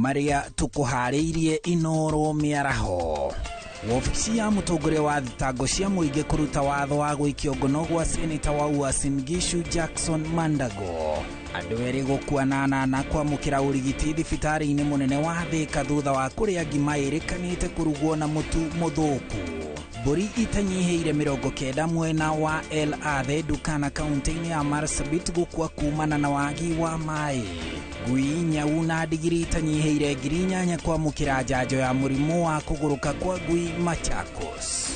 maria tukuhariirie Inooro miaraho. Ofisi ya mutongoria wa thitango cia muingi kuruta watho wa guikio ngono gwa seneta wa Uasin Gishu Jackson Mandago. Andu eri gukuanana na kwamukira urigiti thibitari-ini munene wa Thika thutha wa kuria ngima irikanite kurugwo na mutu muthuku. Mburi itanyiheire 90 mwena wa El Athe Dukana kaunti-ini ya Marsabit gukua kumana na wagi wa mai. Ngui nyau na ndigiri itanyiheire 8,000 kwamukira njanjo ya murimu wa kuguruka kwa ngui Machakos.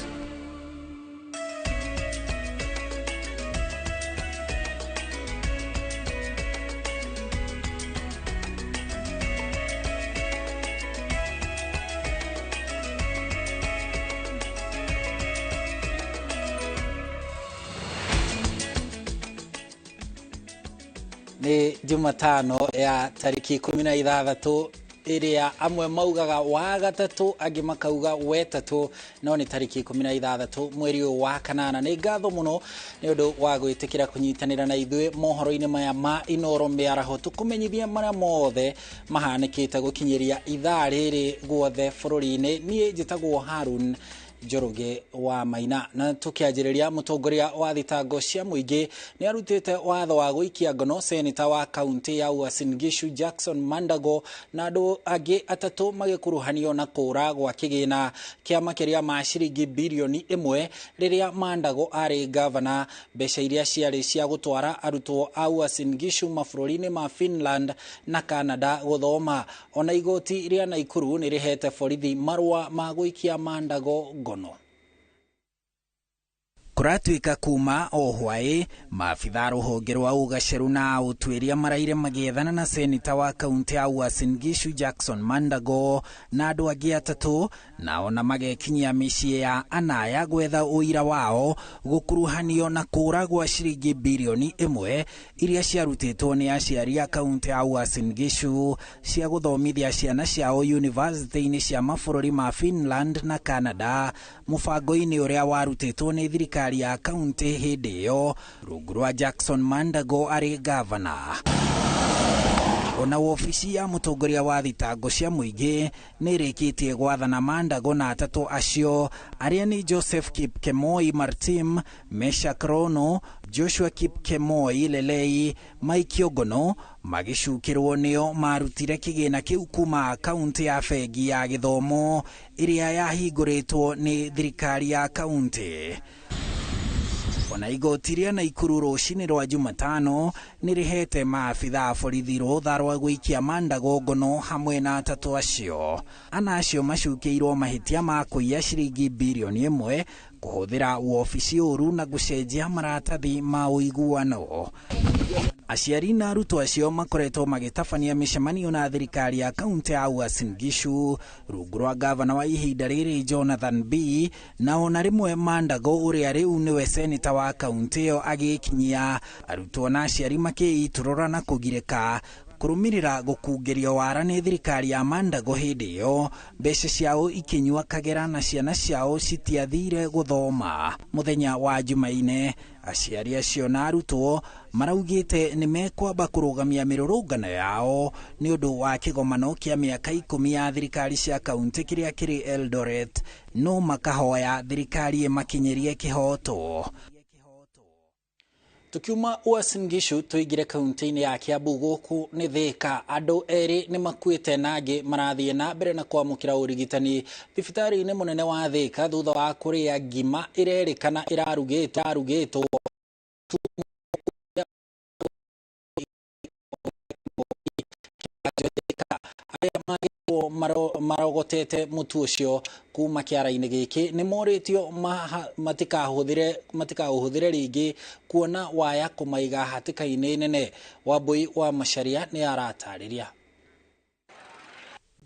Ni Jumatano ya tariki 16 iria amwe maugaga wa gatatu agi makauga wetatu, no ni tariki 16 mweri wa kanana. Ni ngatho muno ni undu wa gwitikira kunyitanira na ithuĩ mohoro-ini maya ma Inooro miaraho tukumenyithia maria mothe mahanikite gukinyiria ithaa riri guothe bururi-ini. Nie njitagwo Harun Njoroge wa Maina, na tukianjĩrĩria mutongoria wa thitango cia muingi ni arutite watho wa guikia ngono seneta wa kaunti ya Uasin Gishu Jackson Mandago na andu angi atatu magikuruhanio na kura gwa kigina kia makiria ma ciringi bilioni 1 riria Mandago ari governor. Mbeca iria ciari cia gutwara arutwo a Uasin Gishu mabũrũri-inĩ ma Finland na Canada guthoma. Ona igoti ria Naikuru ni rihete borithi marua ma guikia Mandago ngono. Kuratuika kuma o hwaĩ maabitha rũhonge rwa ũgaceru na ũtuĩria maraire magĩethana na seneta wa kaunti ya Uasin Gishu Jackson Mandago na andũ angĩ atatũ, na ona magekinyia mĩciĩ ya anaya gwetha ũira wao gũkuruhanio na kũra gwa ciringi bilioni 1 iria ciarutĩtwo nĩ aciari a kaunti ya Uasin Gishu cia gũthomithia ciana ciao university-inĩ cia mabũrũri ma Finland na Canada, mũbango-inĩ ũrĩa warutĩtwo nĩ thirikari ya kaunti hindi iyo rungu rwa Jackson Mandago ari governor. Ona ofisi ya mutongoria wa thitango cia muingi ni rikitie gwathana Mandago na atatu acio aria ni Joseph Kipkemoi Martim, Machakos, Joshua Kipkemoi Lelei, Mike Ogono magicukirwo nio marutire kigina kiu kuma kaunti ya Fegi ya githomo iria yahingũrĩtwo ni thirikari ya kaunti. Ona igoti ria Naikuru rũcinĩ rwa Jumatano ni rihete maabitha borithi rũtha rwa gũikia Mandago ngono hamwe na atatu acio. Ana acio macukĩirwo mahĩtia ma kũiya ciringi bilioni 1 kuhũthĩra wobici ũru na gũcenjia maratathi ma ũiguano. Aciari na arutwo acio makoretwo magĩtabania mĩcemanio na thirikari ya kaunti ya Uasin Gishu rungu rwa gavana wa ihinda rĩrĩ Jonathan B, na ona rĩmwe Mandago ũrĩa rĩu nĩwe seneta wa kaunti ĩyo agĩkinyia arutwo na aciari makĩitũrũra na kũgirĩka kurumirira gũkungĩrio wara nĩ thirikari ya Mandago hindi iyo, mbeca ciao ikinyua kagera na ciana ciao citiathire guthoma. Muthenya wa Jumaine aciari acio na arutwo maraugĩte nĩ mekwamba kũrũgamia mĩrũrũngano yao nĩ ũndũ wa kĩgomano kĩa mĩaka 10 ya thirikari cia kaunti kĩrĩa kĩrĩ Eldoret, no makahoya thirikari makinyerie kĩhoto. Tukiuma Uasin Gishu tuigire kaunti-inĩ ya Kiambu gũkũ nĩ Thika, andũ eri nĩ makuĩte na angĩ marathiĩ na mbere na kwamũkĩra ũrigitani thibitari-inĩ mũnene wa Thika thutha wa kũrĩa ngima irerĩkana irarugĩtwo marogotete mutu ucio kuma kiara-inĩ gĩkĩ nĩ morĩtio matikahũthĩre rĩngĩ kuona waya kũmaiga hatĩka-inĩ nene. Wambui wa Macharia nĩ aratarĩria.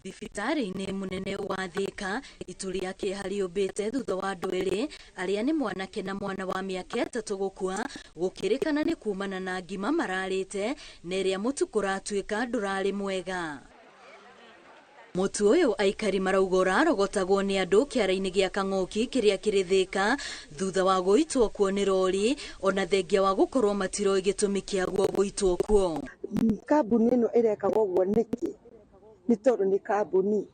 Thibitari-inĩ munene wa Thika itu rĩake hariũmbĩte thutha wa andũ erĩ arĩa nĩ mwanake na mwana wa mĩaka 3 gũkua gũkĩrĩkana nĩ kumana na ngima mararĩte na ĩrĩa mũtu kũratuĩka ndũrarĩ mwega. Mutu uyu aikari marauga ũrarogotagwo nĩ andũ kĩara-inĩ gĩa Kang'oki kĩrĩa kĩrĩ Thika thutha wa gũitwo kuo nĩ rori, ona thengia wa gũkorwo matiro gĩtũmi kĩaguo gũitwo kuo. Kambuni ĩno ĩreka ũguo nĩkĩ? nĩ tondũ nĩ kambuni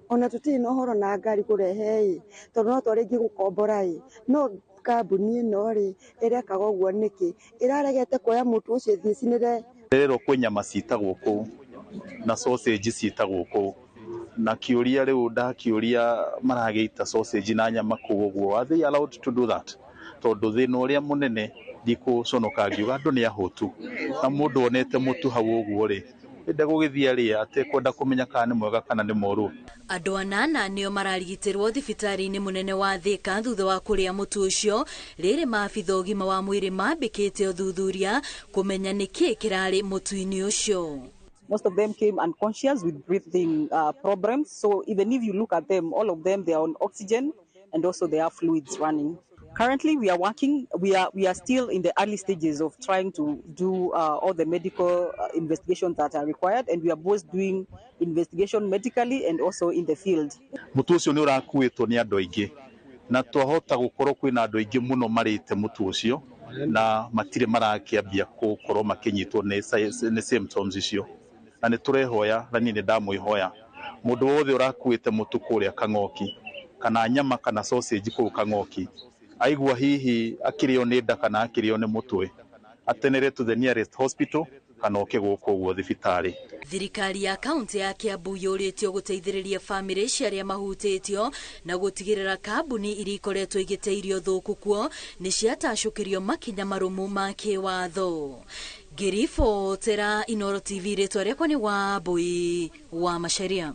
ona tũtirĩ na ũhoro na ngari kũrehe tondũ no twarĩngĩ gũkombora no kambuni ĩno ĩrekaga ũguo nĩkĩ ĩraregete kuoya mũtu ũcio thĩcinĩre rero kwĩ nyama ciĩtagwo kũu na sausage ciĩtagwo kũu na kĩũria rĩu ndakiũria maragĩita sausage na nyama kũu ũguo, are they allowed to do that? Tondũ thĩna ũrĩa mũnene ndikũconoka ngiuga andũ nĩ ahũtu na mũndũ onete mũtu hau ũguo ende gũgĩthiĩ arĩa atekwenda kũmenya kana nĩ mwega kana nĩ mũru. Andũ 8 nĩo mararigitirwo thibitarĩ-inĩ mũnene wa Thika thutha wa kũrĩa mũtu ũcio, rĩrĩ maabitha ũgima wa mwĩrĩ mambĩkĩte ũthuthuria kũmenya nĩkĩ kĩrarĩ mũtu-inĩ ũcio. Most of them came unconscious with breathing problems. So even if you look at them, all of them, they are on oxygen and also they have fluids running. Currently, we are working. We are still in the early stages of trying to do all the medical investigations that are required, and we are both doing investigation medically and also in the field. Mutu ucio ni urakuitwo ni andu aingi na twahota gukorwo kwina andu aingi muno marite mutu ucio na matire marakiambia gukorwo makinyitwo ni symptoms icio na ni turehoya na ni ndamwihoya mundu wothe urakuite mutu kuria Kang'oki kana nyama kana sausage kuu Kang'oki aigua hihi akirio ni nda kana akirio ni mutwe atenere to the nearest hospital kana oke guku guo thibitari. Thirikari ya kaunti ya Kiambu yũrĩtio gũteithĩrĩria bamĩrĩ cia arĩa mahutĩtio na gũtigĩrĩra kambuni iria ikoretwo igĩteirio thũku kuo nĩ ciatacũkĩrio makinya marũmu ma kĩwatho. Ngĩribotera Inooro TV, rĩtwa rĩakwa nĩ Wambui wa Macharia.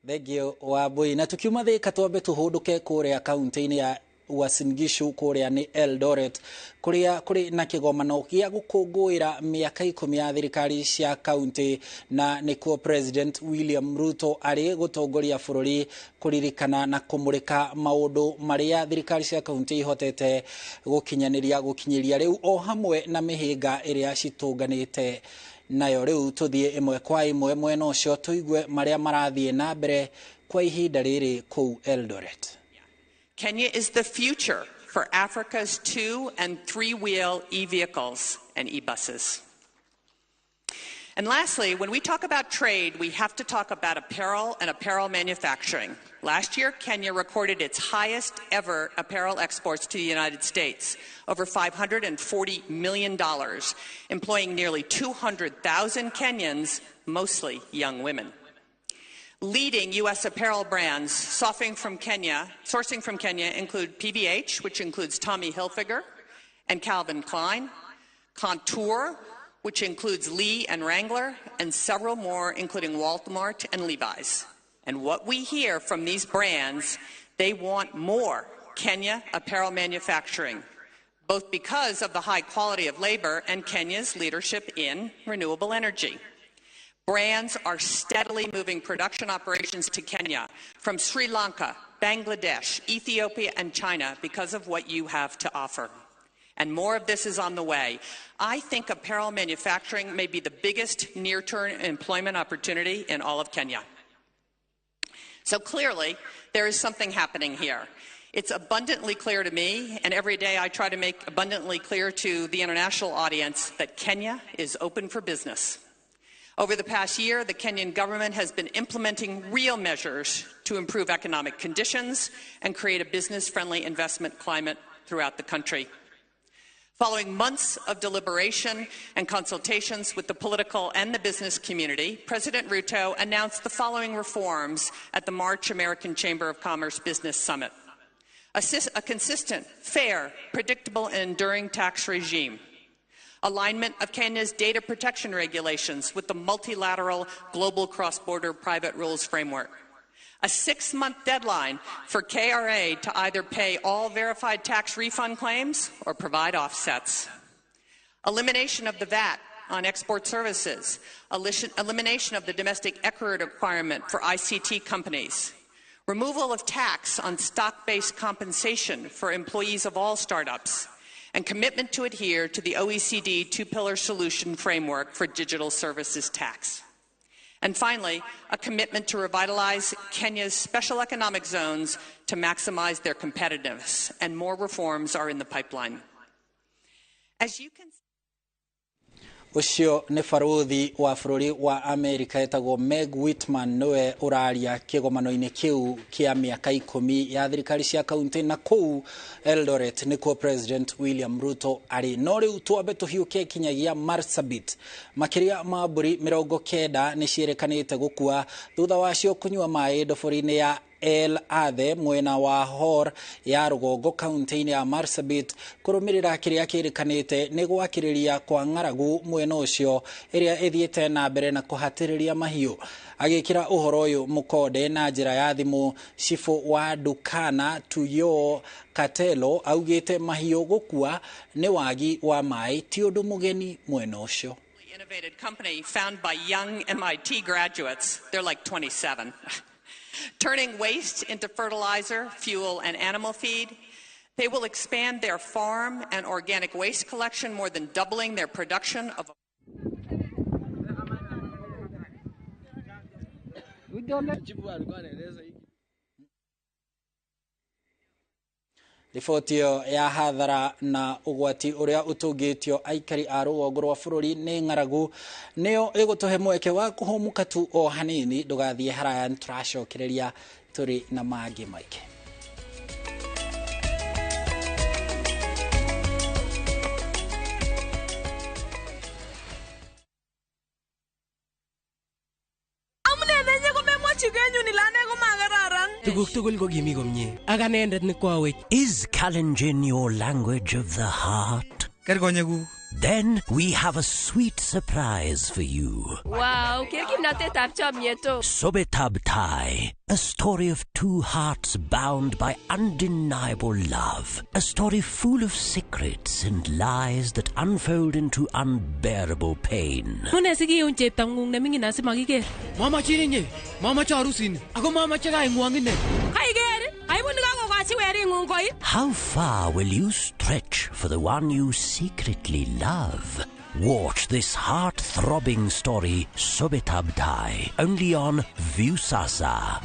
Thengio Wambui, na tukiuma Thika twambe tũhũndũke kũrĩa kaunti-inĩ ya Uasin Gishu kũrĩa nĩ Eldoret kũrĩa kũrĩ na kĩgomano gĩa gũkũngũĩra mĩaka 10 ya thirikari cia kaunti, na nĩkuo President William Ruto arĩ gũtongoria bũrũri kũririkana na kũmũrĩka maũndũ marĩa thirikari cia kaunti ihotete gũkinyĩria rĩu o hamwe na mĩhĩnga ĩrĩa citũnganĩte nayo. Rĩu tũthiĩ ĩmwe kwa ĩmwe mwena ũcio tũigue marĩa marathiĩ na mbere kwa ihinda rĩrĩ kũu Eldoret. Kenya is the future for Africa's 2- and 3-wheel e-vehicles and e-buses. And lastly, when we talk about trade, we have to talk about apparel and apparel manufacturing. Last year, Kenya recorded its highest ever apparel exports to the United States, over $540 million, employing nearly 200,000 Kenyans, mostly young women. Leading U.S. apparel brands sourcing from Kenya include PVH, which includes Tommy Hilfiger and Calvin Klein, Contour, which includes Lee and Wrangler, and several more, including Walmart and Levi's. And what we hear from these brands, they want more Kenya apparel manufacturing, both because of the high quality of labor and Kenya's leadership in renewable energy. Brands are steadily moving production operations to Kenya from Sri Lanka, Bangladesh, Ethiopia, and China because of what you have to offer. And more of this is on the way. I think apparel manufacturing may be the biggest near-term employment opportunity in all of Kenya. So clearly, there is something happening here. It's abundantly clear to me, and every day I try to make abundantly clear to the international audience, that Kenya is open for business. Over the past year, the Kenyan government has been implementing real measures to improve economic conditions and create a business-friendly investment climate throughout the country. Following months of deliberation and consultations with the political and the business community, President Ruto announced the following reforms at the March American Chamber of Commerce Business Summit: a consistent, fair, predictable, and enduring tax regime; alignment of Kenya's data protection regulations with the multilateral global cross-border private rules framework; a 6-month deadline for KRA to either pay all verified tax refund claims or provide offsets; elimination of the VAT on export services; elimination of the domestic equity requirement for ICT companies; removal of tax on stock-based compensation for employees of all startups; and commitment to adhere to the OECD two-pillar solution framework for digital services tax. And finally, a commitment to revitalize Kenya's special economic zones to maximize their competitiveness, and more reforms are in the pipeline. As you can Ucio ni baruthi wa bururi wa Amerika etagwo Meg Whitman nowe uraria kigomano-ini kiu kia miaka 10 ya thirikari cia kaunti na kuu Eldoret nikuo President William Ruto ari no riu twambe tuhiuke kinyagia Marsabit makiria ma mburi 90 ni cirekanite gukua thutha wacio kunywa mai ndobori-ini ya El Ade mwena wa Hor ya Rugongo kaunti-ini ya Marsabit kurumirira kiria kirikanite ni gwakiriria kwa ng'aragu mwena ucio iria ithiete na mbere na kuhatiriria mahiu agikira uhoro uyu mukode na njira ya thimu Shifu wa Dukana Tuyo Katelo augite mahiu gukua ni wagi wa mai ti undu mugeni mwena ucio. Innovative company found by young MIT graduates. They're like 27. Turning waste into fertilizer, fuel, and animal feed. They will expand their farm and organic waste collection, more than doubling their production of... Rifotio ya hadhara na ugwati uria utungitio aikari a rugongo rwa bururi ni ng'aragu nio igutuhe mweke wa kuhumuka tu o hanini ndugathie haraya nturacokiriria turi na mangi maike. Is Kalenjin your language of the heart? Then we have a sweet surprise for you. Wow, Sobetab Tai, a story of two hearts bound by undeniable love. A story full of secrets and lies that unfold into unbearable pain. Mama chirinye, mama charusin, ako mama chagai ngwangine. How far will you stretch for the one you secretly love? Watch this heart-throbbing story, Sobetab Tai, only on Viusasa.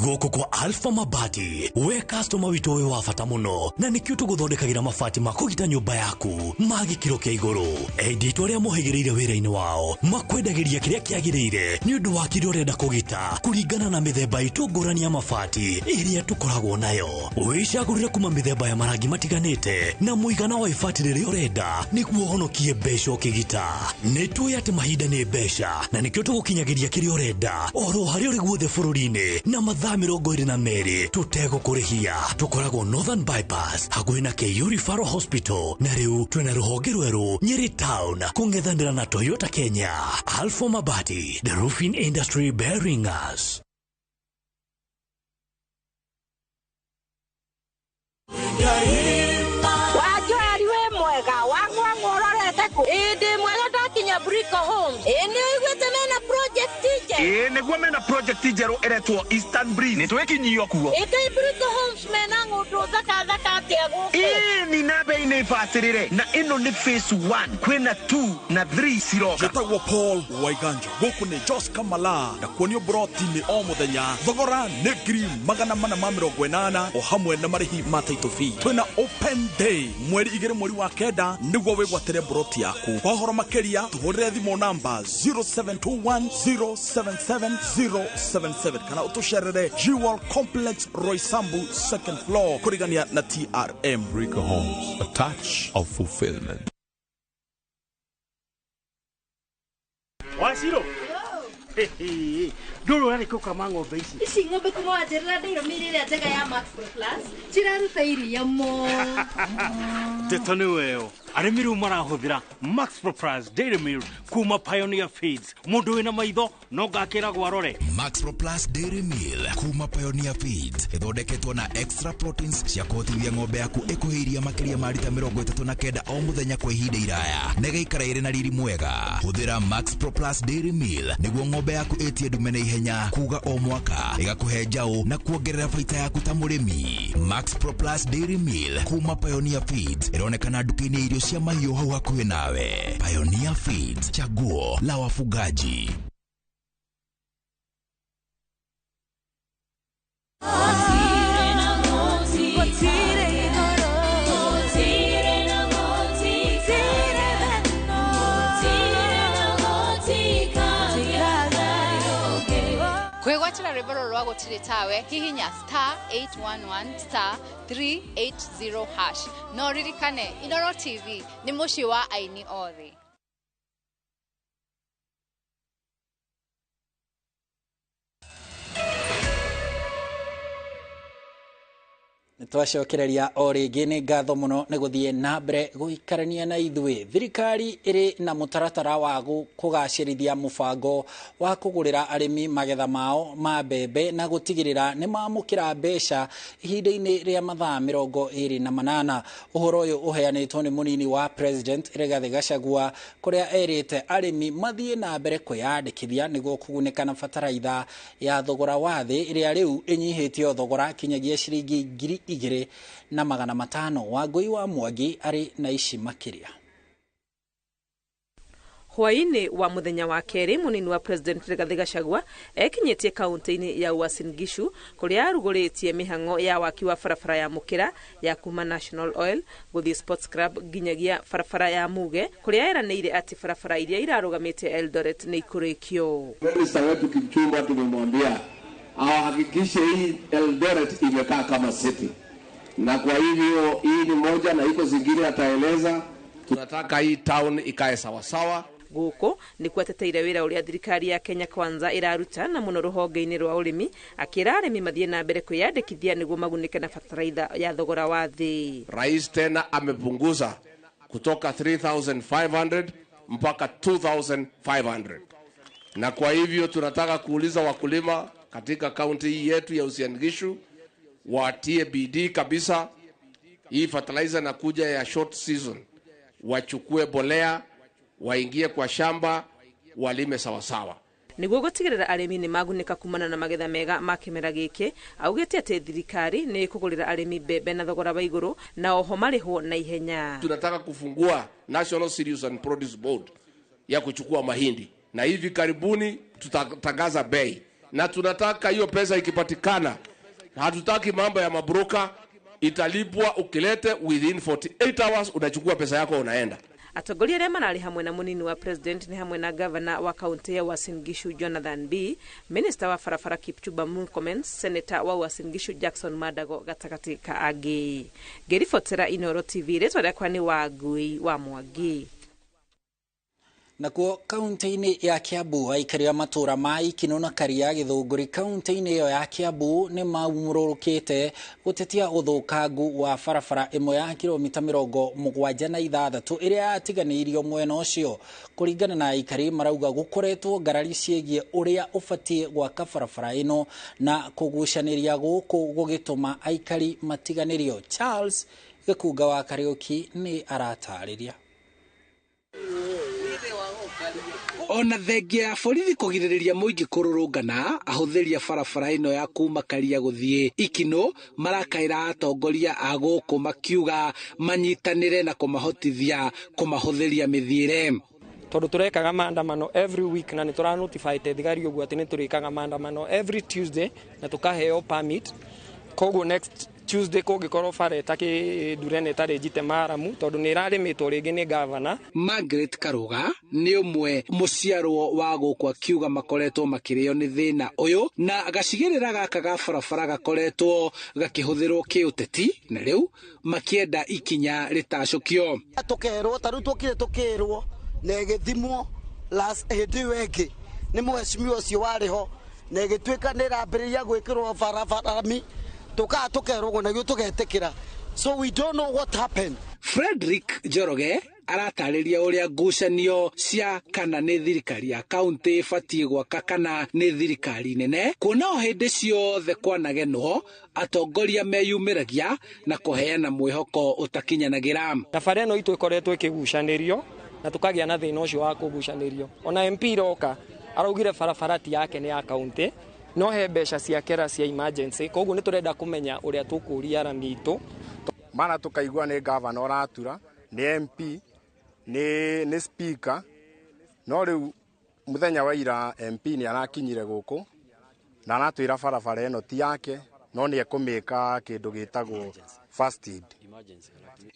Goko kwa Alpha Mabati, we customer wito we wafata muno na nikio tuguthondekagira mabati makugita nyumba yaku magi kiro kia iguru editwa ria muhigireire wira-ini wao makwendagiria kiria kiagirire ni undu wa kiria urenda kugita kuringana na mithemba itu ngurani ya mabati iria tukoragwo nayo wicagurire kuma mithemba ya marangi matiganite na muigana wa ibati riria urenda niguo honokie mbeca ukigita nitui ati mahinda ni mbeca na nikio tugukinyagiria kiria urenda oro haria uri guothe bururi-ini na mathaa 22 tutego kurihia tukoragwo Northern Bypass hakuhi na KU Referral Hospital na riu twina ruhonge rweru Nyeri Town kungethanira na Toyota Kenya. Alpha Mabati, the roofing industry bearing us. Brico Homes. Ene igwete mena project teacher. Negwa mena project teacher eretwo Eastern Breeze. Netweki nyiyo kuo. Eke Brico Homes mena ngudo zaka tego. Ni nabe ine fasirire. Na ino ni phase 1. Kwena 2 na 3 siroka. Jetagwo Paul Waiganja. Goku ni Jos Kamala. Na kuonio broti ni o muthenya. Thogora ni ngiri magana mana ma 80 o hamwe na marihi ma title fee. Twina open day. Mweri 2 mweri wa kenda niguo wigwatire broti yaku. Kwa horo makeria tuhurire thimo namba 0721077077 kana utusherere Jewel Complex Roysambu second floor kurigania na TRM. Brico Homes, a touch of fulfillment. Wasiro. Dolo yani kuka mango beisi. Isi ngombe kumoa jerla diro mirire atega ya Max Pro Plus. Chiraru tairi ya mo. Tetanu weo. Aremiru marahuthira Max Pro Plus Dairy Meal kuma Pioneer Feeds. Mundu wina maitho no gakira gwarore. Max Pro Plus Dairy Meal kuma Pioneer Feeds ithondeketwo na extra proteins cia kuhotithia ng'ombe yaku ikuhiria makiria ma lita 39 o muthenya kwa ihinda iraya na igaikara iri na riri mwega. Huthira Max Pro Plus Dairy Meal niguo ng'ombe yaku etie ndume na ihenya kuga o mwaka igakuhe njau na kuongerera baita yaku ta murimi. Max Pro Plus Dairy Meal kuma Pioneer Feeds ironekana duka-ini irio cia mahiũ hau hakuhĩ nawe. Pioneer Feeds, chaguo la wafugaji. gwetera rwimbo rũrũ rwa gũtirĩ tawe hihinya *811*380# no ririkane Inooro TV nĩ mũciĩ wa aini othe. Twacokereria o rĩngĩ nĩ ngatho mũno nĩ gũthiĩ na mbere gũikarania na ithuĩ. Thirikari ĩrĩ na mũtaratara wa kũgacĩrithia mũbango wa kũgũrĩra arĩmi magetha mao ma mbembe na gũtigĩrĩra nĩ mamũkĩra mbeca ihinda-inĩ rĩa mathaa 28. Ũhoro ũyũ ũheanĩtwo nĩ mũnini wa President Rigathi Gachagua, kũrĩa erĩte arĩmi mathiĩ na mbere kwĩyandĩkithia nĩguo kũgunĩka na bataraitha ya thogora wa thĩ ĩrĩa rĩu ĩnyihĩtio thogora kinyagia ciringi 2,500. Wangui wa Mwangi arĩ na ici makĩria. Hwaini wa muthenya wa keri munini wa President Rigathi Gachagua ekinyetie kaunti-inĩ ya Uasin Gishu kuria arugũrĩtie mĩhang'o ya waki wa barabara ya mukira ya kuma National Oil guthii Sports Club nginyagia barabara ya Muge kuria eranĩire ati barabara iria irarũgamĩte Eldoret nĩ ikũrĩkio. Minister wetu Kipchumba tumemwambia ahakikishe hii Eldoret imekaa kama city, na kwa hivyo hii ni moja na iko zingine ataeleza. Tunataka hii town ikae sawa sawa. Guko ni kweteteire wira uria thirikari ya Kenya Kwanza iraruta na muno ruhonge-ini rwa urimi, akira arimi mathie na mbere kwiyandikithia niguo magunike na bataraitha ya thogora wa thi. Rais tena amepunguza kutoka 3,500 mpaka 2,500, na kwa hivyo tunataka kuuliza wakulima katika kaunti hii yetu ya Uasin Gishu watie bidii kabisa. Hii fertilizer na kuja ya short season, wachukue bolea, waingie kwa shamba, walime sawa sawa niguo gutigirira arimi ni magunika kumana na magetha mega ma kimera giki. Augite ati thirikari ni ikugurira arimi mbembe na thogora wa iguru na oho marihwo na ihenya. Tunataka kufungua National Cereals and Produce Board ya kuchukua mahindi, na hivi karibuni tutatangaza bei, na tunataka hiyo pesa ikipatikana, hatutaki mambo ya mabroka, italipwa ukilete within 48 hours unachukua pesa yako unaenda. Atongoria arĩa mararĩ hamwe na munini wa President ni hamwe na governor wa kaunti ya Uasin Gishu Jonathan B, Minister wa barabara Kipchumba Murkomen, Senator wa Uasin Gishu Jackson Mandago gatagatĩ ka angĩ. Ngĩribotera Inooro TV, rĩtwa rĩakwa nĩ Wangui wa Mwangi. Nakuo kaunti-inĩ ya Kiambu aikari a matura ma Ikino na Karia Gĩthũngũri kaunti-inĩ ĩyo ya Kiambu nĩ maumũrũrũkĩte gũtetia ũthũkangu wa barabara ĩmwe ya kilomita 76 ĩrĩa yatiganĩirio mwena ũcio. Kũringana na aikari marauga gũkoretwo ngarari ciĩgiĩ ũrĩa ũbatiĩ gwaka barabara ĩno na kũgucanĩria gũkũ gũgĩtũma aikari matiganĩrio. Charles Gĩkunga wa Kariuki nĩ aratarĩria. Ona thengia ya borithi kũgirĩrĩria mũingĩ kũrũrũngana, ahũthĩri a barabara ĩno ya kuma Karia gũthiĩ Ikino marakaĩra atongoria a gũkũ makiuga manyitanĩre na kũmahotithia kũmahũthĩria mĩthiĩre. Tondũ tũrekaga maandamano every week na nĩ tũra notify thigari ũguo atĩ nĩ tũrĩkaga maandamano every Tuesday na tũkaheo permit. Koguo next Tuesday kũngĩkorwo bara ĩtakĩ ndurene ĩtarĩ njite maramu tondũ nĩ ĩrarĩmĩtwo rĩngĩ nĩ governor. Margaret Karuga nĩ ũmwe mũciarwo wa gũkũ akiuga makoretwo makĩrĩo nĩ thĩna ũyũ na gacigĩrĩra gaka ga barabara gakoretwo gakĩhũthĩrwo kĩũteti na rĩu makĩenda ikinya rĩtacũkio. Tũkerwo tarĩu tũkĩrwo na ĩgĩthimwo last hĩndĩ ĩyo ĩngĩ nĩ mũhecimiwa ũcio warĩho na ĩgĩtuĩka nĩ ĩrambĩrĩria gwĩkĩrwo barabarami tukerwo na tugetekera. So we don't know what happened. Frederick Joroge aratarĩria ũrĩa ngucanio cia kana nĩ thirikari ya kaunti ĩbatiĩ gwaka kana nĩ thirikari nene, kuona o hĩndĩ ciothe kwanagenwo atongoria meyumĩragia na kũheana mwĩhoko ũtakinyanagĩra. Thabari ĩno itũ ĩkoretwo ĩkĩgucanĩrio na tũkagĩa na thĩna ũcio wa kũgucanĩrio. Ona MP roka araugire barabara ti yake nĩ ya kaunti, no he mbeca cia kera cia emergency, koguo nĩ tũrenda kũmenya ũrĩa tũkũria arami itũ. Mana tukaigua nĩ governor oratura, nĩ MP, nĩ speaker, no rĩu muthenya wa ira MP nĩ arakinyire gũkũ na aratwĩra barabara ĩno ti yake, no nĩ ekũmĩka kĩndũ gĩtagwo first aid.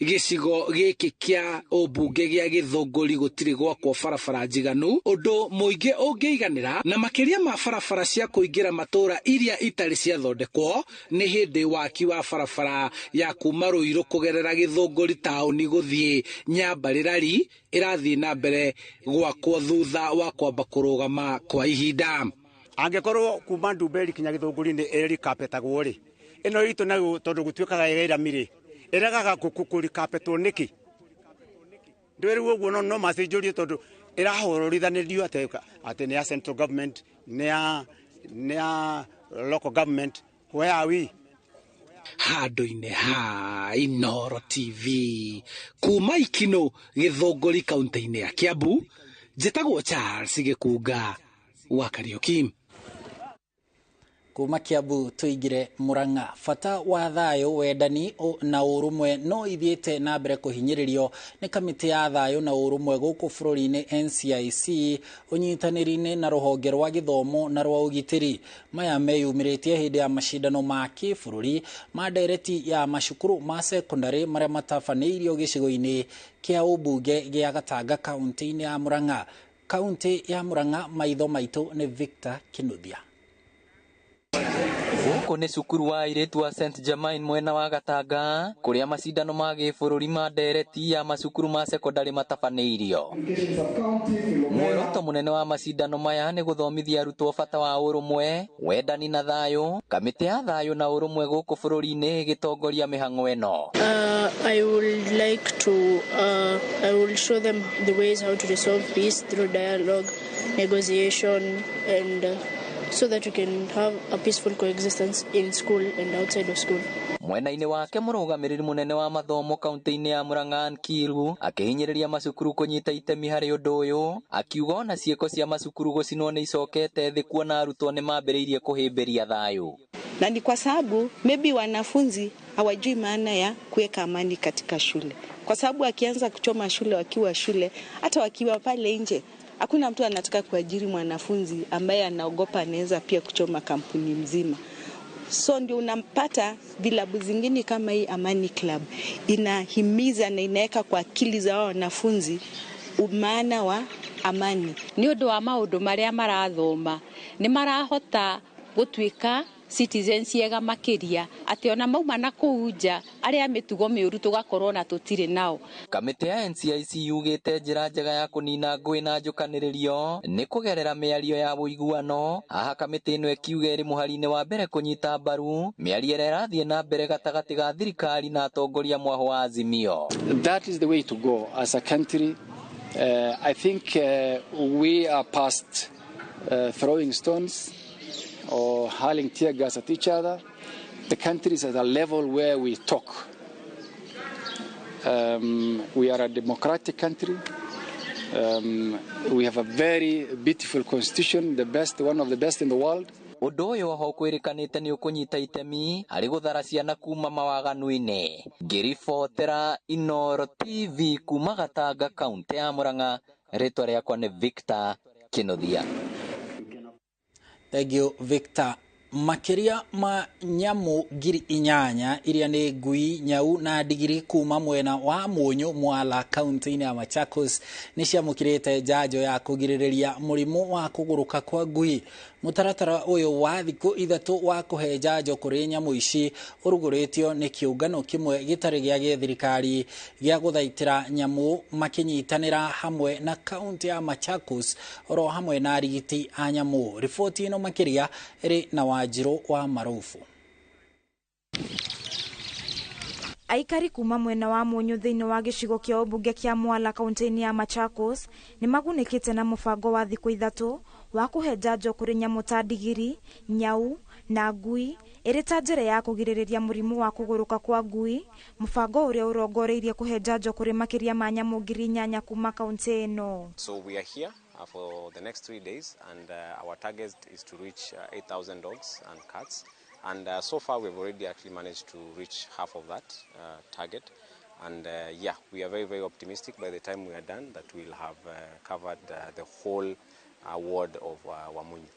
Gicigo giki kia ubunge gia Githunguri gutiri gwakwo barabara njiganu undu muingi ungiiganira na makiria ma barabara cia kuingira matura iria itari cia thondekwo ni hindi waki wa barabara ya kuma Ruiru kugerera Githunguri tauni guthie Nyambarirari irathie na mbere gwakwo thutha wa kwamba kurugama kwa ihinda. Angekorwo kuma Ndumberi kinya Githunguri ni eri kapetagwo ri ino itu na tondu gutwikaga ira mire eragaga kukuri kapetwo niki ndweru uguo no macenjurie tondu irahororithanĩrio ate ne central government ne local government. Where are we? Handu-inĩ ha Inooro TV kuma Ikino Githunguri kaunti-inĩ ya Kiambu njĩtagwo Charles Gĩkunga wa Kariuki. Kuma Kiambu tuigire Murang'a. Fata wa thayo wendani na urumwe no ithiete na mbere kuhinyiririo ni kamiti ya thayo na urumwe guku bururi-ini NCIC unyitaniri-ini na ruhonge rwa githomo na rwa ugitiri. Maya meyumiritie hindi ya mashindano ma kibururi ma ndereti ya mashukuru ma secondary maria matabanĩirio gicigo-ini kia ubunge gia Gatanga kaunti-ini ya Murang'a. Kaunti ya Murang'a, maitho maitu ni Victor Kinuthia. Guku ni cukuru wa airĩtu wa St Germain mwena wa Gatanga kuria macindano ma gĩbũrũri ma ndereti ya macukuru ma secondary matabanĩirio. Muoroto munene wa macindano maya ni guthomithia arutwo bata wa urumwe, wendani na thayo. Kamiti ya thayo na urumwe guku bũrũri-inĩ ĩgĩtongoria mĩhang'o ĩno. I would like to I will show them the ways how to resolve peace through dialogue, negotiation, and so that we can have a peaceful coexistence in school and outside of school. Mwena-inĩ wake mũrũgamĩrĩri munene wa mathomo kaunti-inĩ ya Murang'a Nkiru akĩhinyĩrĩria macukuru kũnyita itemi harĩ ũndũ ũyũ, akiuga ona ciĩko cia macukuru gũcinwo nĩ icokete thĩ kuona arutwo nĩ mambĩrĩirie kũhĩmbĩria thayũ. Na ni kwa sababu maybe wanafunzi hawajui maana ya kuweka amani katika shule, kwa sababu akianza kuchoma shule wakiwa shule, hata wakiwa pale nje hakuna mtu anataka kuajiri mwanafunzi ambaye anaogopa anaweza pia kuchoma kampuni mzima. So ndio unampata vilabu zingine kama hii Amani Club inahimiza na inaweka kwa akili za wanafunzi maana wa amani. Ni undu wa maundu maria marathoma ni marahota gutwika citizens yega makiria ati ona mauma na kuunja aria mitugo miuru tugakorwo na tutire nao. Kamiti ya NCIC yugite njira njega ya kunina ngui na njukaniririo ni kugerera miario ya wuiguano. Aha kamiti ino ikiuga iri muhari-ini wa mbere kunyita mbaru miario ĩrĩa ĩrathiĩ na mbere gatagati ga thirikari na atongoria mwaho wa Azimio. That is the way to go as a country. I think we are past throwing stones or hurling tear gas at each other. The country is at a level where we talk. We are a democratic country. We have a very beautiful constitution, the best, one of the best in the world. Undu uyu ho kwirikanite ni ukunyita itemi ari guthara ciana kuma mawaganu-ini. Ngiribotera Inooro TV kuma Gatanga kaunti ya Murang'a, ritwa riakwa ni Victor Kinuthia. Thank you, Victor. Makiria ma nyamu ngiri 8 iria ni ngui, nyau na ndigiri kuma mwena wa Munyu Mwala kaunti-ini ya Machakos ni ciamũkĩrĩte njanjo ya kũgirĩrĩria mũrimũ wa kũgũrũka kwa ngui. Mũtaratara ũyũ wa thikũ 3 wa kũhe njanjo kũrĩ nyamũ ici ũrugũrĩtio nĩ kĩũngano kĩmwe gĩtarĩ gĩa gĩthirikari gĩa gũthaitĩra nyamũ makĩnyitanĩra hamwe na kaunti ya Machakos oro hamwe na arigiti a nyamũ. Riboti ĩno makĩria ĩrĩ na Wanjirũ wa Marufu. Aikari kuma mwena wa Munyu thĩinĩ wa gĩcigo kĩa ũmbunge kĩa Mwala kaunti-inĩ ya Machakos nĩ magunĩkĩte na mũbango wa thikũ 3 wa kũhe njanjo kũrĩ nyamũ ta ndigiri, nyau na ngui ĩrĩ ta njĩra ya kũgirĩrĩria mũrimũ wa kũgũrũka kwa ngui, mũbango ũrĩa ũrongoreirie kũhe njanjo kũrĩ makĩria ma nyamũ 8,000 kuma kaunti ĩno. So we are here for the next 3 days and our target is to reach 8,000 dogs and cats. And so far we've already actually managed to reach half of that target. And yeah, we are very, very optimistic by the time we are done that we'll have covered the whole ward of Wamunyu.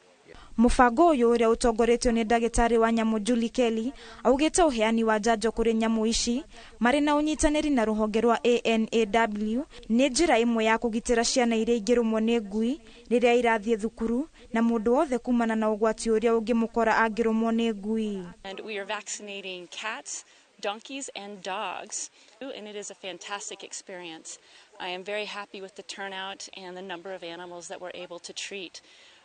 Mufango uyu uria utongoretio ni ndagitari wa nyamu Julie Kelly augite uheani wa njanjo kuri nyamu ici mari na unyitaniri na ruhonge rwa ANAW ni njira imwe ya kugitira ciana iria ingirumwo ni ngui riria irathie thukuru na mundu wothe kumana na ugwati uria ungimukora angirumwo ni ngui. And we are vaccinating cats, donkeys and dogs, and it is a fantastic experience. I am very happy with the turnout and the number of animals that we're able to treat.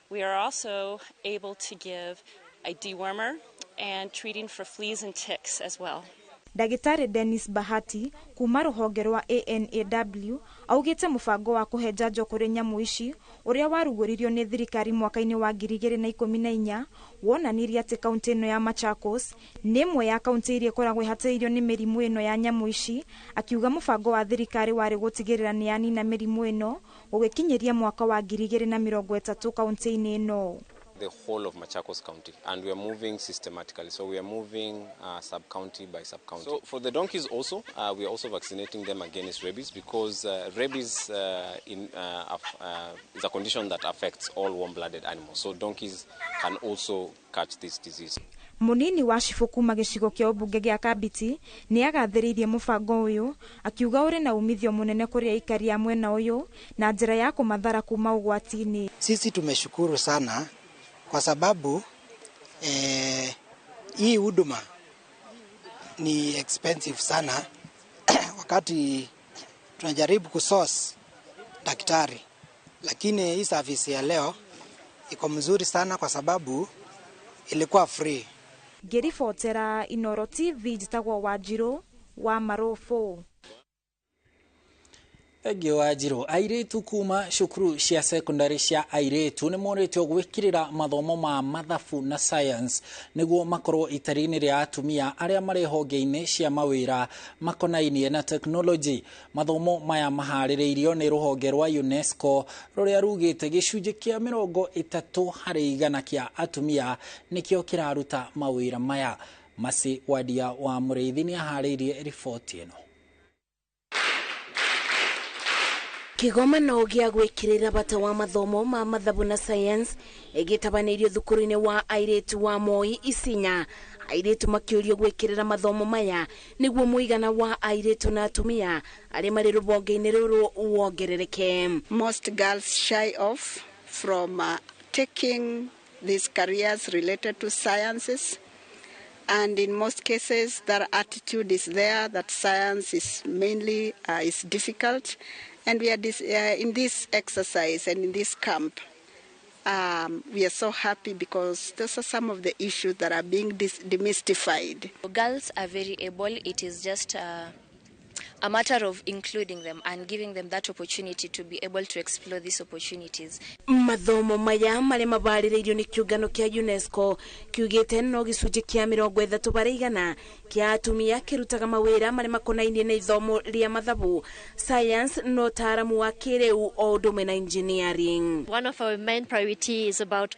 We are also able to give a dewormer and treating for fleas and ticks as well. Ndagitari Dennis Bahati kuma ruhonge rwa ANAW augite mufango wa kuhe njanjo kuri nyamu ici uria waruguririo ni thirikari mwaka-ini wa 2014 wonanirie ati kaunti ino ya Machakos ni imwe ya kaunti iria ikoragwo ihatĩrĩirio ni mirimu ino ya nyamu ici, akiuga mufango wa thirikari wari gutigirira ni yanina mirimu ino ugikinyiria mwaka wa 2030 kaunti-ini ino. The whole of Machakos County, and we are moving systematically. So we are moving sub-county by sub-county. So for the donkeys also, we are also vaccinating them against rabies because rabies is a condition that affects all warm-blooded animals. So donkeys can also catch this disease. Munini wa Shifu kuma gicigo kia ubunge gia Kabiti ni agathiririe mufango uyu akiuga uri na umithio munene kuri aikari a mwena uyu na njira ya kumathara kuma ugwatini. Sisi tumeshukuru sana kwa sababu hii huduma ni expensive sana wakati tunajaribu kusource daktari, lakini hii service ya leo iko mzuri sana kwa sababu ilikuwa free. Gerifotera Inooro TV jitagwo Wanjiru wa Marofo. Ege Wanjiru airetu kuma cukuru cia secondary cia airetu ni moretio gwikirira mathomo ma mathabu na science niguo makorwo itari-ini ria atumia aria mari honge-ini cia mawira makonainie na technology. Mathomo maya mahaririirio ni ruhonge rwa UNESCO ruria rugite gicunji kia 30% kia atumia nikio kiraruta mawira maya. Masi Wadia wa Mureithi ni aharirie ripoti ino. Kigomano gia gwikirira bata wa mathomo ma mathabu na science egitabanirio thukuru-ini wa airetu wa Moi Isinya. Airetu makiurio gwikirira mathomo maya niguo muigana wa airetu na atumia ari mari rubonge-ini ruru wongerereke. Most girls shy off from taking these careers related to sciences, and in most cases their attitude is there that science is mainly is difficult. And we are in this exercise and in this camp, we are so happy because those are some of the issues that are being demystified. Girls are very able. It is just a matter of including them and giving them that opportunity to be able to explore these opportunities. Mathomo maya mari mabaririirio ni kiungano kia UNESCO kiugite no gicunji kia 30 baraigana kia atumia kirutaga mawira mari makonainie na ithomo ria mathabu, science no taramu wa kireu o undume na engineering. One of our main priority is about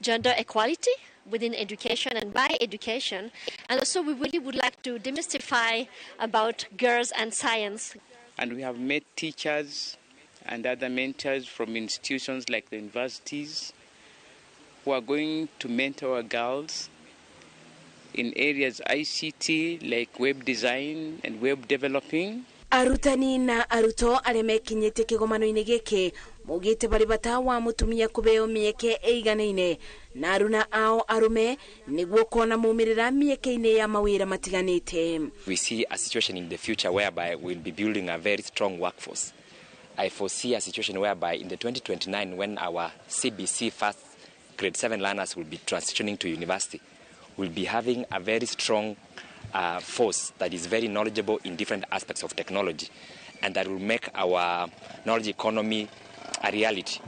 gender equality within education and by education, and also we really would like to demystify about girls and science. And we have met teachers and other mentors from institutions like the universities who are going to mentor our girls in areas ICT like web design and web developing. Arutani na aruto aria mekinyite kigomano-ini giki mugite bari bata wa mutumia kubeo mieke eiganaine na aruna ao arume niguo kona mumirira mieke-ini ya mawira matiganite. We see a situation in the future whereby we'll be building a very strong workforce. I foresee a situation whereby in the 2029 when our CBC first grade 7 learners will be transitioning to university, we'll be having a very strong force that is very knowledgeable in different aspects of technology, and that will make our knowledge economy a reality.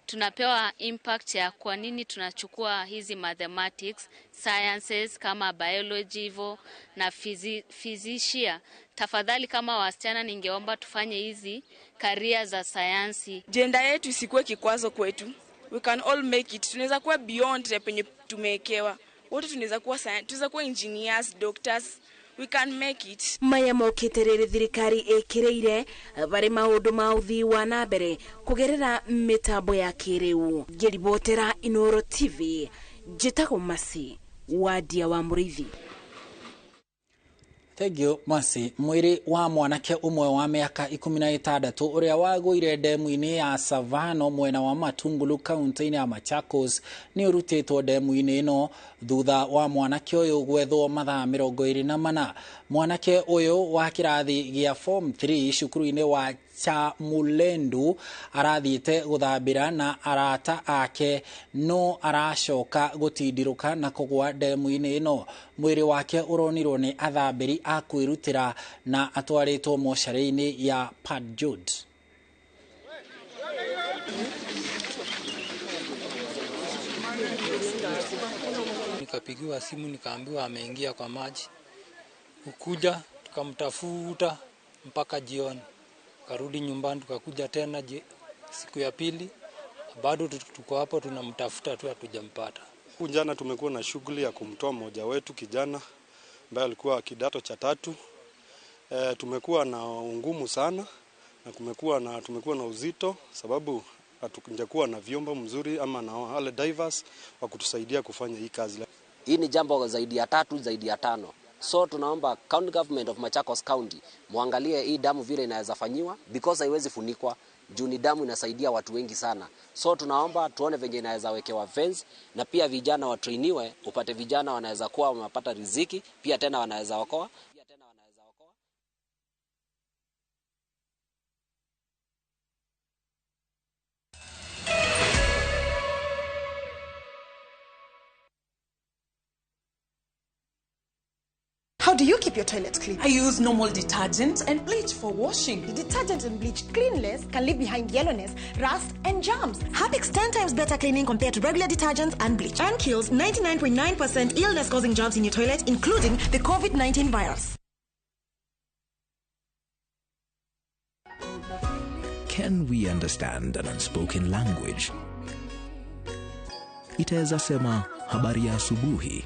Tunapewa impact ya kwa nini tunachukua hizi mathematics, sciences kama biology hivyo na fizisia. Tafadhali kama wasichana ningeomba tufanye hizi career za sayansi. Gender yetu isikuwe kikwazo kwetu. We can all make it. Tunaweza kuwa beyond penye tumewekewa. Wote tunaweza kuwa engineers, doctors. we can make it. Maya mokiterere thirikari ekireire bari maundu ma uthii wa na mbere kugerera mitambo ya kiriu. Ngiribotera Inooro TV, njitagwo Masi wadia wa Muriithi. Thank you, Masi. Mwiri wa mwanake umwe wa miaka 16 uria wagũire ndemu-ini ya Savano mwena wa Matungulu kaunti-ini ya Machakos ni urutitwo ndemu-ini ino thutha wa mwanake uyu gwethwo mathaa 24. Mwanake uyu wa kirathi gia form 3 cukuru-ini wa Chamulendu arathiite guthambira na arata ake no aracoka gutindiruka na kugwa ndemu-ini ino. Mwiri wake uronirwo ni athambiri a kwirutira na atwaritwo mocarĩ-inĩ ya Padjud. Nikapigiwa simu nikaambiwa ameingia kwa maji. Ukuja tukamtafuta mpaka jioni. Karudi nyumbani tukakuja tena siku ya pili. Bado tuko hapo tunamtafuta tu hatujampata. Jana tumekuwa na shughuli ya kumtoa mmoja wetu kijana ambaye alikuwa kidato cha 3. Tumekuwa na ungumu sana na tumekuwa na uzito sababu hatukujakuwa na vyombo mzuri ama na wale divers wa kutusaidia kufanya hii kazi. Hii ni jambo zaidi ya 3 zaidi ya 5. So tunaomba county government of Machakos County muangalie hii damu vile inaweza fanywa because haiwezi funikwa. Juu ni damu inasaidia watu wengi sana. So tunaomba tuone venye inaweza wekewa fence na pia vijana watrainiwe, upate vijana wanaweza kuwa wamepata riziki, pia tena wanaweza okoa. How do you keep your toilets clean? I use normal detergent and bleach for washing. The detergent and bleach cleanless can leave behind yellowness, rust, and germs. Harpic's 10 times better cleaning compared to regular detergents and bleach, and kills 99.9% illness-causing germs in your toilet, including the COVID-19 virus. Can we understand an unspoken language? Itaweza sema habari ya asubuhi.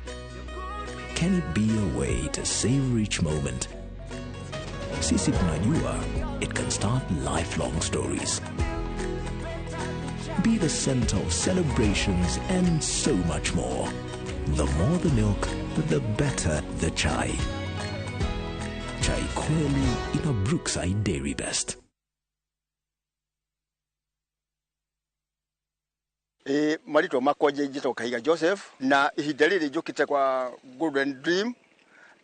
Can it be a way to savor each moment? Sisi tunajua it can start lifelong stories. Be the center of celebrations and so much more. The more the milk, the better the chai. Chai kweli ina Brookside Dairy Best. Marito makoje jito Kahiga Joseph na ihidaliri njukite kwa Golden Dream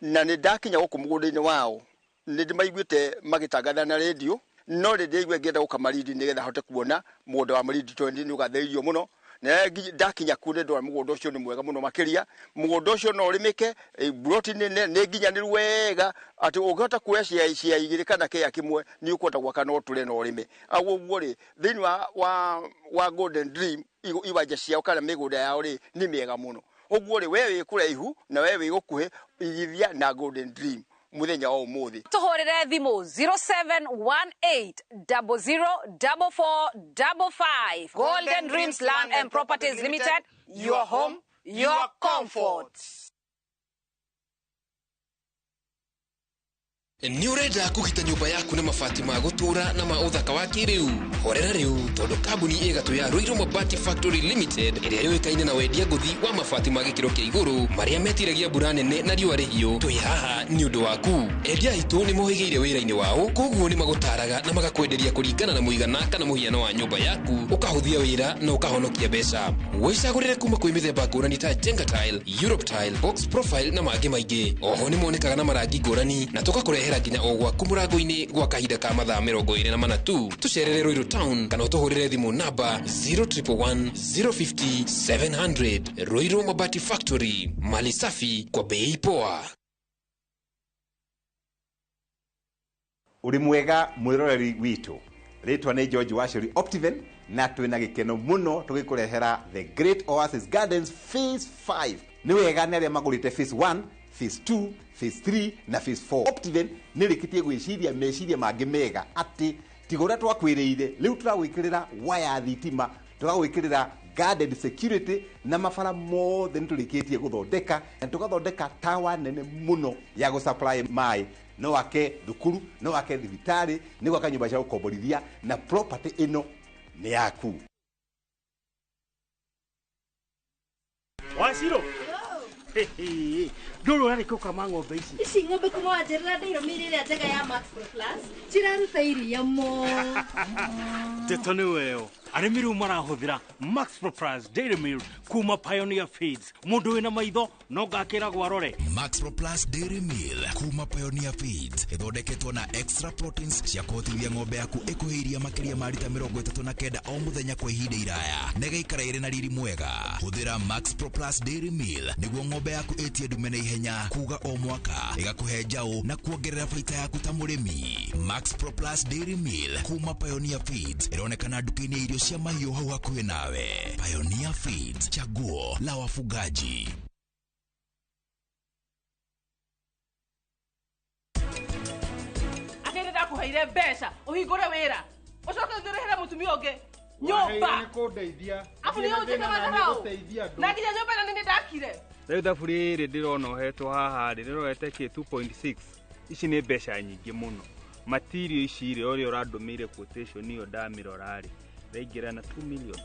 na nidakinya guku mugunda-ini wao nidimaiguite magitangatha na radio no ndigwe ngenda gukamaridi nigetha hote kuona mugunda wa maridi 20 ni ugatheirio muno na ndakinya kune ndo mugunda ucio ni mwega muno makiria mugunda ucio no rimike broti ne nginyaniru wega ati ugihota kuoya cia igiri kana kia kimwe ni ukwenda gwaka no tule no rime aguo ri thini wa Golden Dream iwanja ciao kana migunda yao ri ni miega muno uguo ri wewe kuraihu na wewe gukuhe igithia na Golden Dream muthenya wa umuthi tuhorere thimu 0718004455 Golden Dreams Land and Properties Limited, your home, your comfort. Ni urenda kugita nyumba yaku na mabati ma gutura na ma uthaka wa kiriu horera riu tondu kambuni igatu ya Ruiru Mabati Factory Limited iria yoikaine na wendia nguthi wa mabati ma gikiro kia iguru maria metiragia mbura nene na riua rihiu twi haha ni undu waku endia itu ni mohigeire wira-ini wao koguo ni magutaraga na magakwenderia kuringana na muigana kana muhiano wa nyumba yaku ukahuthia wira na ukahonokia mbeca wicagurire kuma kwi mithemba ngurani ta Jenga Tile, Europe Tile, Box Profile na mangi maingi oho ni monekaga na marangi ngurani na tugakurehera nginya ogwa kumurango-ini gwa kahinda ka mathaa 24 tu tucerere Ruiru Town kana utuhurire thimu namba 0111050700 Ruiru Mabati Factory, mali safi kwa bei poa. Uri mwega mwiroreri witu ritwa ni George Washuri Optiven na twina gikeno muno tugikurehera the Great Oasis Gardens Phase 5 ni wega nere magurite Phase 1 Phase 2 Phase 3 na Phase 4 Optiven nirikitie gwiciria meciria mangi mega ati tigora twakwiriire riu turagwikirira waya thitima turagwikirira guarded security na mabara mothe niturikitie guthondeka na tugathondeka tawa nene muno ya gusupply mai no wake thukuru no wake thibitari ni gwaka nyumba cia gukomborithia na property ino ni yaku. Wasiro ndoro ari kukama ng'ombe ici ng'ombe kuma njĩrĩra ndĩiro mĩrĩre njega ya Max Pro Plus ciraruta iria mo teto nĩ weo arĩmi rĩu marahũthĩra Max Pro Plus Dairy Meal kuma Pioneer Feeds. Mũndũ wĩna maitho no ngakĩragwo arore. Max Pro Plus Dairy Meal kuma Pioneer Feeds ĩthondeketwo na extra proteins cia kũhotithia ng'ombe yaku ĩkũhĩria makĩria ma lita 39 o mũthenya kwa ihinda iraya na ĩgaikara ĩrĩ na riri mwega. Hũthĩra Max Pro Plus Dairy Meal nĩguo ng'ombe yaku ĩtie ndume na ihenya kuga o mwaka ĩgakũhe njaũ na kuongerera baita yaku ta mũrĩmi. Max Pro Plus Dairy Meal kuma Pioneer Feeds ĩronekana nduka-inĩ ya irio cia mahiũ hau hakuhĩ nawe. Pioneer Feeds, chaguo la wafugaji. Akende ndakuheire mbeca uhingure wira ucoke ngirehera mutumia ungi nyumba nĩkũndeithia afu niyo njĩke magarau na nginya nyumba ĩno nĩ ndakire. Rĩu thaburi ĩrĩ ndĩrona ũhetwo haha rĩ rĩroete kĩ 2.6 ici nĩ mbeca nyingĩ mũno. Material ici rĩ ũrĩa ũrandũmĩire quotation iyo ndamirora rĩ raingĩra na 2 million.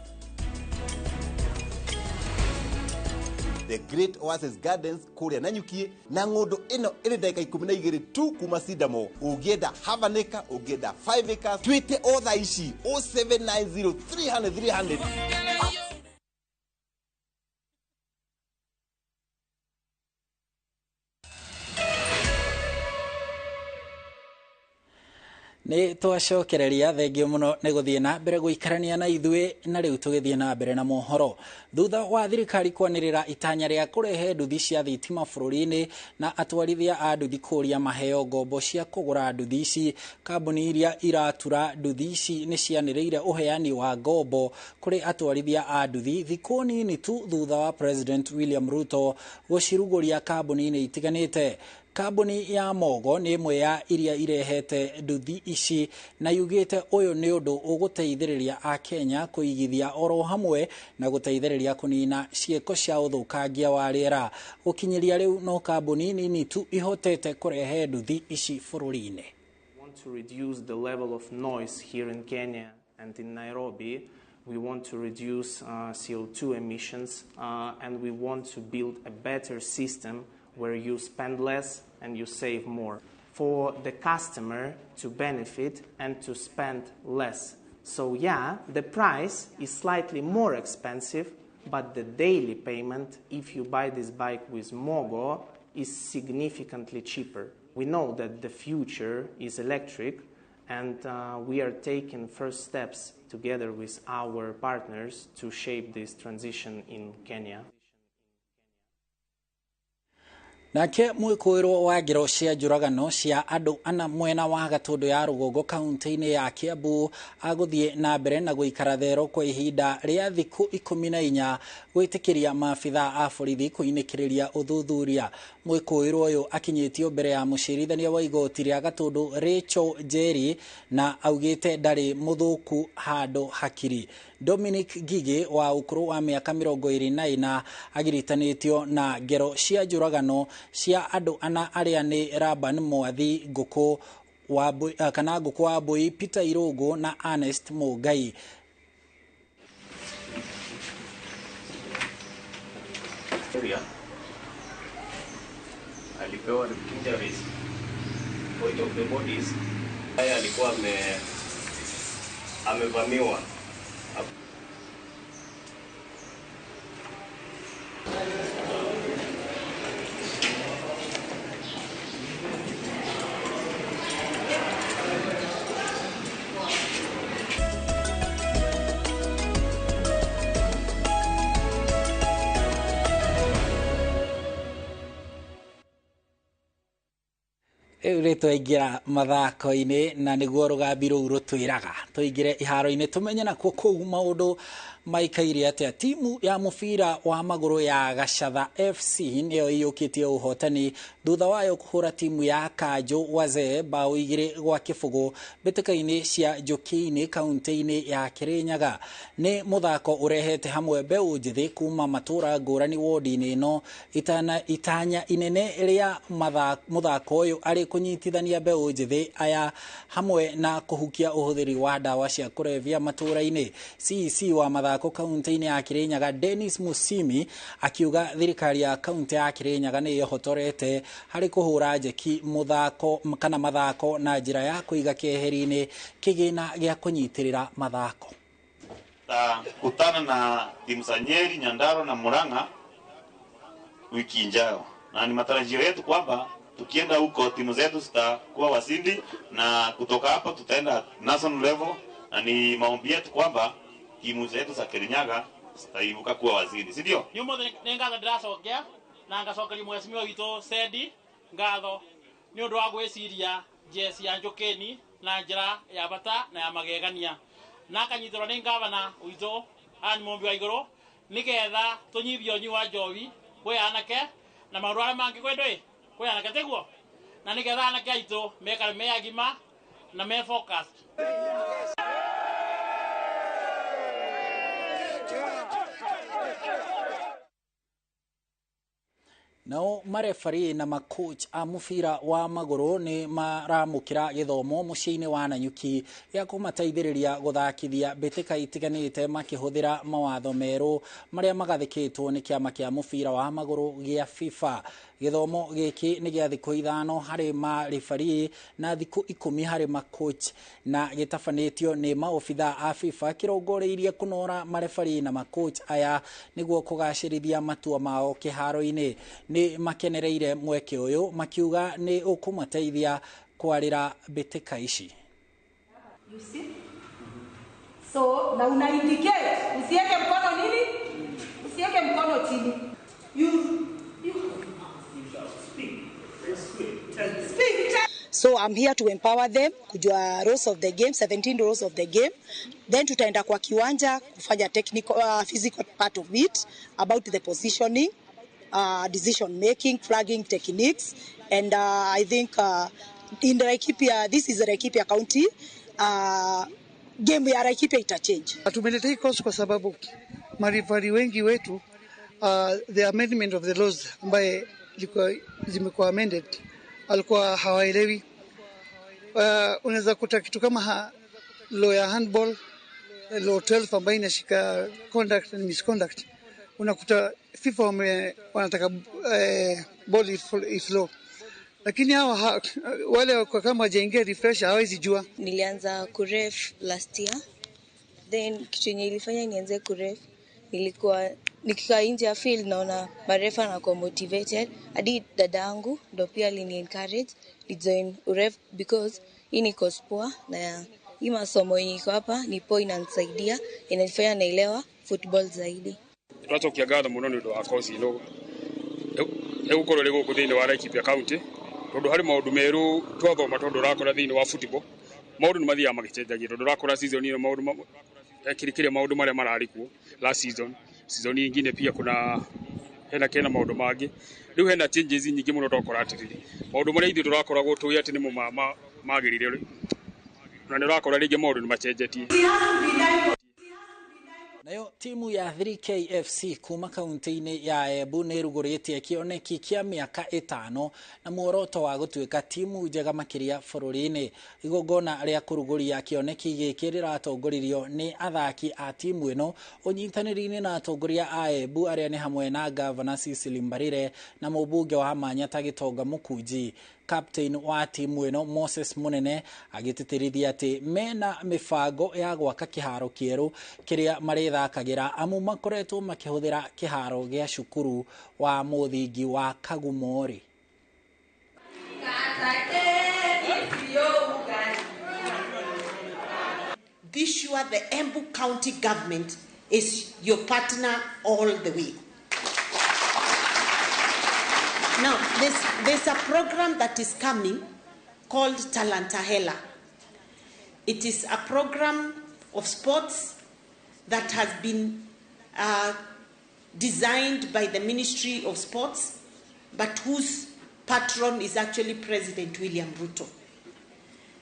The Great Oasis Gardens kuria Nanyuki na ng'ondo ino ĩrĩ ndagĩka 12 tu kuma Sidamo. Ũngĩenda half an acre, ũngĩenda 5 acres, twite otha ici 0790 300 Nĩ twacokereria thengio muno nĩ gũthiĩ na mbere gũikarania na ithuĩ na rĩu tũgĩthiĩ na mbere na mohoro. Thutha wa thirikari kwanĩrĩra itanya rĩa kũrehe nduthi cia thitima bũrũri-inĩ na atwarithia a nduthi kũria maheo ngombo cia kũgũra nduthi ici, kambuni iria iratura nduthi ici nĩ cianĩrĩire ũheani wa ngombo kũrĩ atwarithia a nduthi thikũ nini tu thutha wa President William Ruto gũcirugũria kambuni-inĩ itiganĩte. Kambuni ya Mogo nĩ ĩmwe ya iria irehete nduthi ici na yugĩte ũyũ nĩ ũndũ ũgũteithĩrĩria a Kenya kũigithia oro hamwe na gũteithĩrĩria kũnina ciĩko cia ũthũkangia wa rĩera. Gũkinyĩria rĩu no kambuni nini tu ihotete kũrehe nduthi ici bũrũri-inĩ. Want to reduce the level of noise here in Kenya and in Nairobi. We want to reduce CO2 emissions and we want to build a better system where you spend less and you save more for the customer to benefit and to spend less. So yeah, the price is slightly more expensive, but the daily payment, if you buy this bike with Mogo, is significantly cheaper. We know that the future is electric, and we are taking first steps together with our partners to shape this transition in Kenya. Nake mwĩkũĩrwo wa ngero cia njũragano cia andũ ana mwena wa Gatũndũ ya rũgongo kaunti-inĩ ya Kiambu agũthiĩ na mbere na gũikara thero kwa ihinda rĩa thikũ 14 gwĩtĩkĩria maabitha a borithi kũinĩkĩrĩria ũthuthuria. Mwĩkũĩrwo ũyũ akinyĩtio mbere ya mũcirithania wa igoti rĩa Gatũndũ Rachel Njeri na augĩte ndarĩ mũthũku handũ hakiri. Dominic Gigi wa ũkũrũ wa mĩaka 24 agiritanĩtio na ngero cia njũragano cia andũ ana arĩa nĩ Raban Mwathi Ngũkũ kana Ngũkũ wa Mbũi, Peter Irũngũ na Ernest Mũngai. Alipewa injuries point of the bodies. Haya alikuwa amevamiwa. Twaingira mathako-inĩ na nĩguo rũgambi rũu rũtwĩraga tũingĩre iharo-inĩ tũmenye nakuo kũu maũndũ maikaire atia timu ya mufira wa maguru ya Gacatha FC niyo iyukitie uhotani thutha wayo kuhura timu ya Kajo Wazee bao 2 gwa kibugu mbitikaini cia Njuki-ini kaunti-ini ya Kirinyaga. Ni muthako urehete hamwe mbeu njithi kuma matura ngurani wodi-ini ino itanya inene ria muthako uyu ari kunyitithania mbeu njithi aya hamwe na kuhukia uhuthiri wa dawa cia kurevia matura-ini. CC wa mathako kaunti-ini ya Kirinyaga Dennis Musimi akiuga thirikari ya kaunti ya Kirinyaga ni yohotorete hari kuhura njeki muthako kana mathako na njira ya kuiga keheri-ini kigina gia kunyitirira mathako. Kutana na timu za Nyeri, Nyandarua na Murang'a wiki ijayo, na ni matarajio yetu kwamba tukienda huko timu zetu zitakuwa wasindi, na kutoka hapa tutaenda national level, na ni maombi yetu kwamba timu zetu za Kirinyaga zitaibuka kuwa wasindi, si ndio? Nyumo nengatho ndiracokea na ngacokeria mwesimiwa wito Sedi ngatho ni undu wa gwiciria jesi ya Njukeni na njira ya bata na ya magegania na kanyitirwo ni ngavana wito ani mombi wa iguru nigetha tunyithio nyi wa njovi kwe anake na maundu aria mangi kwendwe kwe anake teguo na nigetha anake aitu mekare meagima na me focus. Nao marefari na makoch a mufira wa maguru ni maramukira githomo muciini wa Nanyuki ya kumateithiriria guthakithia mbitika itiganite makihuthira mawatho meru maria magathikitwo ni kiama kia mufira wa maguru gia FIFA. Githomo giki ni gia thiku 5 hari marefari na thiku 10 hari makoch na gitafanitio ni maofitha a FIFA kirongoreirie kunora marefari na makoch aya niguo kugacirithia matua mao kiharo-ini. Ni makenereire mweke uyu makiuga ni ukumateithia kwarira mbitika ici. You see? So na una indicate usiweke mkono nini? Usiweke mkono chini. You speak. So I'm here to empower them kujua rules of the game, 17 rules of the game. Then tutaenda kwa kiwanja kufanya technical physical part of it about the positioning, decision making, flagging techniques, and I think in Laikipia, this is Laikipia County, game ya Laikipia ita change. Tumeleta hii course kwa sababu marifari wengi wetu the amendment of the laws ambaye zimekuwa amended alikuwa hawaelewi. Unaweza kuta kitu kama law ya handball, law 12 ambayo inashika conduct and misconduct, unakuta FIFA wanataka ball is low, lakini hawa wale kwa kama hajaingia refresh hawezi jua. Nilianza kuref last year, then kitu yenye ilifanya nianze kuref nilikuwa nikikaa nje ya field naona marefa na kwa motivated, hadi dadangu ndo pia alini encourage ni join uref because hii ni course poa na hii masomo yenye iko hapa ni poa, inanisaidia inanifanya naelewa football zaidi. Twacokia ngatho muno ni undu wa course ino egukorwo ri guku thiini wa Laikipia County tondu hari maundu meru twathoma tondu rakora thiini wa football maundu ni mathia magicenjagia tondu rakora season ino maundu ekirikiria maundu maria mararikuo last season ingine pia kuna hena maundu mangi riu hena changes nyingi muno tokora atiriri maundu maria ithu turakoragwo tugi ati ni mu magirire na ni rakora ringi maundu ni macenjetie. Nayo timu ya 3K FC kuma kaunti-ini ya Embu ni ruguritie kioneki kia miaka 5 na muoroto wa gutuika timu njega makiria bururi-ini. Igongona ria kuruguria kioneki giki riratongoririo ni athaki a timu ino unyitaniri-ini na atongoria a Embu aria ni hamwe na Governor Cecily Mbarire na mubunge wa Manyata Gitonga Mukunji. Captain wa timu ino Moses Munene agititirithia ati mena mifango ya gwaka kiharo kieru kiria marithakagira amu makoretwo makihuthira kiharo gia cukuru wa muthingi wa Kagumori. Be sure the Embu County government is your partner all the way. Now, there's a program that is coming called Talanta Hela. It is a program of sports that has been designed by the Ministry of Sports, but whose patron is actually President William Ruto.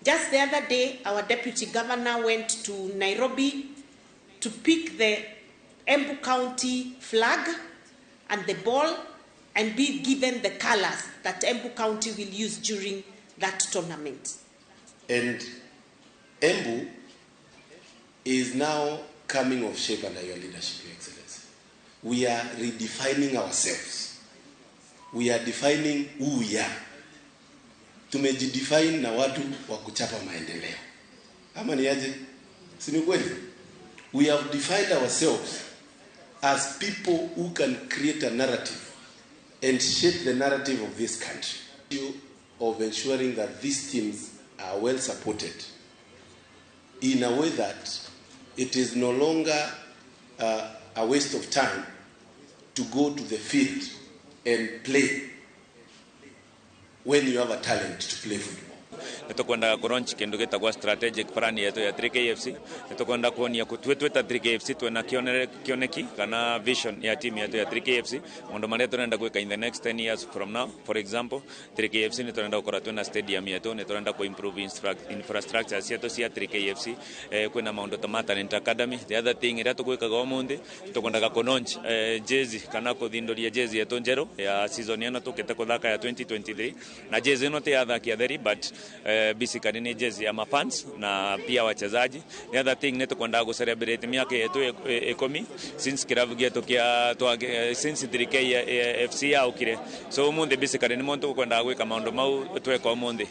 Just the other day, our Deputy Governor went to Nairobi to pick the Embu County flag and the ball and be given the colors that Embu County will use during that tournament. And Embu is now coming of shape under your leadership, Your Excellency. We are redefining ourselves. We are defining who we are. Tumejidefine na watu wa kuchapa maendeleo. Ama ni aje? Si ni kweli? We have defined ourselves as people who can create a narrative and shape the narrative of this country. Of ensuring that these teams are well supported in a way that it is no longer a waste of time to go to the field and play when you have a talent to play football. Nitukwenda kuronchi kindu gitagwa strategic plan yetu ya 3KFC. Nitukwenda kuonia kutweta 3KFC twena kioneki kana vision ya team yetu ya 3KFC. Mondo maria tunaenda gwika in the next 10 years from now. For example, 3KFC nitunaenda gukora twena stadium yetu, nitunaenda ku improve infrastructure yetu cia 3KFC. Kwina maundu ta talent academy. The other thing ira tugwikaga omundi tukwenda kuronchi jersey kana kuthindoria jersey yetu njero ya season ino tukite kuthaka ya 2023. Na jersey ino ti ya thaki ya theri, but basically ni jezi ya mafans na pia wachezaji. The other thing ni tukwenda ku celebrate miaka yetu 10 since kiravu getu kia since 3K FC ya ukire. So munde basically ni muntu kwenda gwika maundu mau tweka omundi.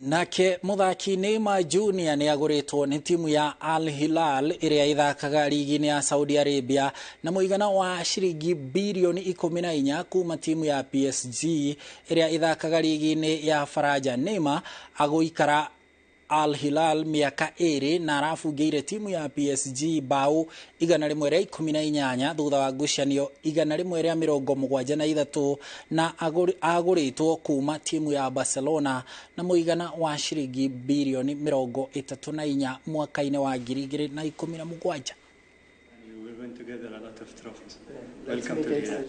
Nake muthaki Neymar Junior ni aguritwo ni timu ya Al Hilal iria ithakaga ligi ya Saudi Arabia na muigana wa shiringi bilioni 14 kuma timu ya PSG iria ithakaga ligi ya Faraja. Neymar aguikara Al Hilal miaka 2 na arafungiire timu ya PSG bao 118 thutha wa ngucanio 173 na aguritwo kuma timu ya Barcelona na muigana wa shiringi bilioni 34 mwaka-ini wa 2017. We went together a lot of trophies. Welcome to Hilal.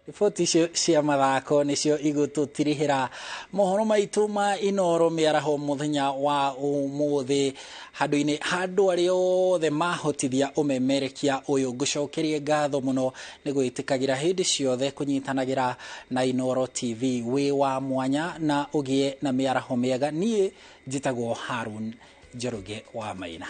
Riboti cia mathako nicio igututirihira mohoro maitu ma Inooro miaraho muthenya wa umuthi handu-ini handu ariothe mahotithia umemerekia uyu ngucokerie ngatho muno ni gwitikagira hindi ciothe kunyitanagira na Inooro TV wi wa mwanya na ugie na miaraho miega. Nie njitagwo Harun Jeruge wa Maina.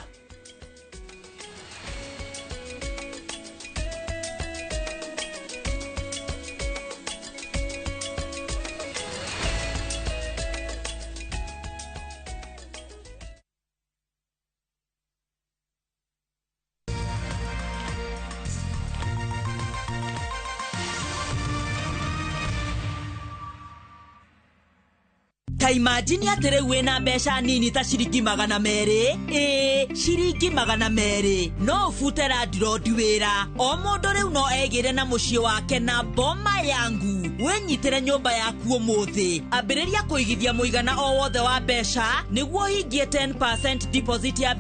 Ta imagine atere wena besha nini ta shiringi 200 shiringi 200 no futera dirodi wera o mundu riu no egire na mucie wake na boma yangu wenyitere nyumba yaku umuthi ambiriria kuigithia muigana o wothe wa besha niguo hingie 10% deposit ya